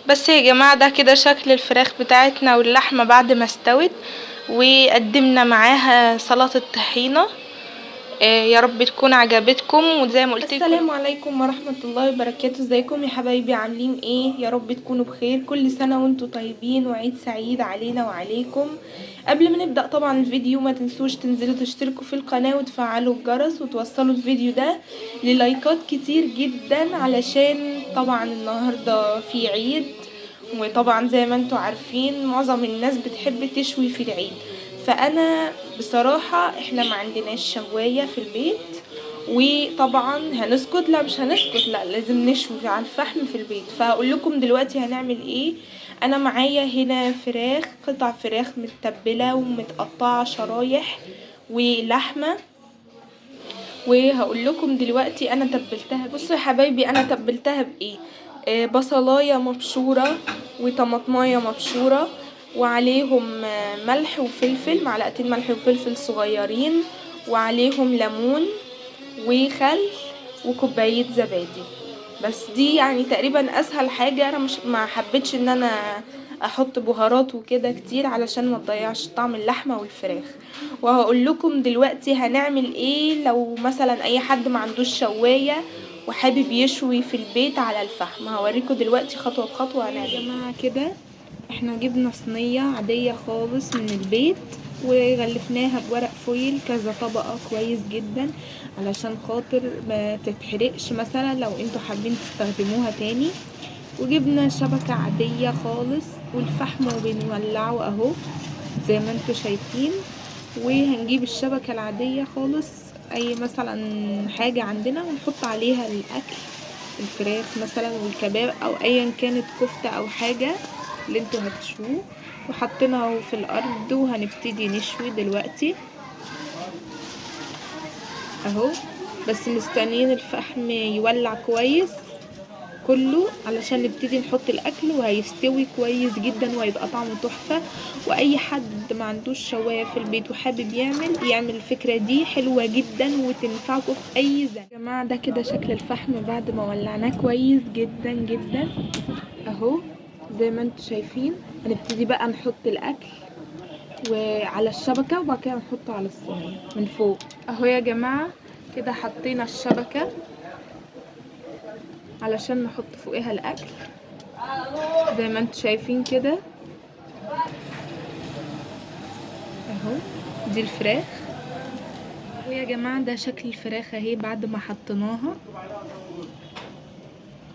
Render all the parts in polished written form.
بس يا جماعة ده كده شكل الفراخ بتاعتنا واللحمة بعد ما استوت، وقدمنا معاها سلطة طحينة. يا رب تكون عجبتكم. وزي ما قلت السلام عليكم ورحمة الله وبركاته. ازيكم يا حبايبي، عاملين ايه؟ يا رب تكونوا بخير. كل سنة وانتم طيبين وعيد سعيد علينا وعليكم. قبل ما نبدأ طبعا الفيديو ما تنسوش تنزلوا تشتركوا في القناة وتفعلوا الجرس وتوصلوا الفيديو ده للايكات كتير جدا، علشان طبعا النهاردة في عيد، وطبعا زي ما انتوا عارفين معظم الناس بتحب تشوي في العيد. فانا بصراحة احنا ما عندناش شواية في البيت، وطبعا هنسكت؟ لا مش هنسكت، لا لازم نشوي على الفحم في البيت. فهقول لكم دلوقتي هنعمل ايه. انا معايا هنا فراخ، قطع فراخ متبلة ومتقطعة شرايح ولحمة، وهقول لكم دلوقتي انا تبلتها. بصوا يا حبايبي انا تبلتها بايه. بصلايه مبشوره وطماطمايه مبشوره، وعليهم ملح وفلفل، معلقتين ملح وفلفل صغيرين، وعليهم ليمون وخل وكوبايه زبادي. بس دي يعني تقريبا اسهل حاجه. انا مش ما حبيتش ان انا احط بهارات وكده كتير علشان ما تضيعش طعم اللحمه والفراخ. وهقول لكم دلوقتي هنعمل ايه لو مثلا اي حد ما عندوش شوايه وحابب يشوي في البيت على الفحم. هوريكم دلوقتي خطوه بخطوه هنعمل. يا جماعه كده احنا جبنا صينيه عاديه خالص من البيت وغلفناها بورق فويل كذا طبقه كويس جدا علشان خاطر ما تتحرقش مثلا لو انتوا حابين تستخدموها تاني. وجبنا شبكة عادية خالص والفحم وبنولعه اهو زي ما انتوا شايفين. وهنجيب الشبكة العادية خالص، اي مثلا حاجة عندنا، ونحط عليها الاكل، الفراخ مثلا والكباب او ايا كانت كفتة او حاجة اللي انتوا هتشووه. وحطيناه في الارض وهنبتدي نشوي دلوقتي اهو. بس مستنيين الفحم يولع كويس كله علشان نبتدي نحط الاكل، وهيستوي كويس جدا وهيبقى طعمه تحفه. واي حد ما عندوش شوايه في البيت وحابب يعمل الفكره دي حلوه جدا وتنفعكم في اي زمن. يا جماعه ده كده شكل الفحم بعد ما ولعناه كويس جدا جدا اهو زي ما انتوا شايفين. هنبتدي بقى نحط الاكل وعلى الشبكه، وبعد كده نحطه على الصينيه من فوق اهو. يا جماعه كده حطينا الشبكه علشان نحط فوقها الاكل زي ما انتوا شايفين كده اهو. دي الفراخ. ويا جماعه ده شكل الفراخ اهي بعد ما حطيناها.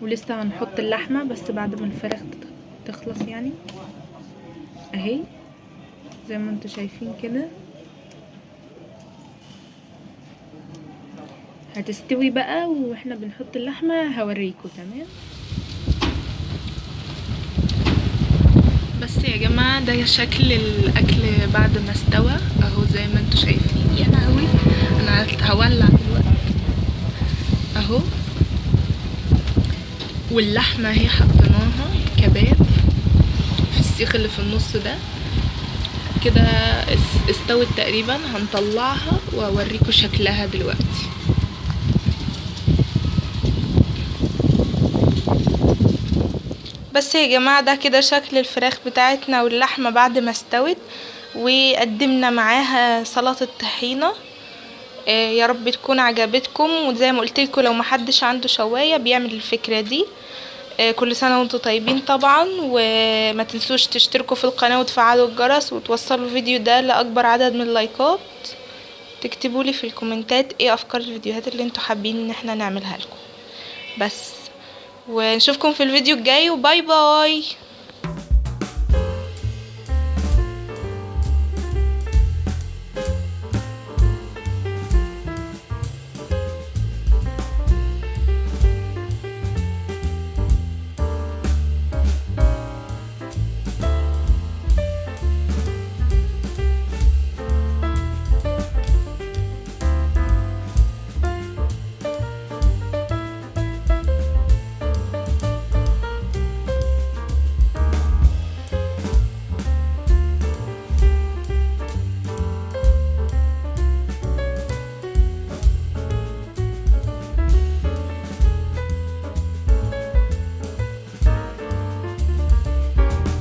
ولسه هنحط اللحمه بس بعد ما الفراخ تخلص يعني اهي زي ما انتوا شايفين كده. هتستوي بقى واحنا بنحط اللحمه هوريكم. تمام. بس يا جماعه ده شكل الاكل بعد ما استوى اهو زي ما انتوا شايفين. يا لهوي انا هولع دلوقتي اهو. واللحمه اهي حطيناها كباب في السيخ اللي في النص ده كده. استوت تقريبا. هنطلعها واوريكم شكلها دلوقتي. بس يا جماعه ده كده شكل الفراخ بتاعتنا واللحمه بعد ما استوت، وقدمنا معاها سلطه طحينه. يا رب تكون عجبتكم. وزي ما قلت لكم لو محدش عنده شوايه بيعمل الفكره دي. كل سنه وانتم طيبين طبعا. وما تنسوش تشتركوا في القناه وتفعلوا الجرس وتوصلوا الفيديو ده لاكبر عدد من اللايكات. تكتبوا لي في الكومنتات ايه افكار الفيديوهات اللي انتوا حابين ان احنا نعملها لكم. بس ونشوفكم في الفيديو الجاي، وباي باي.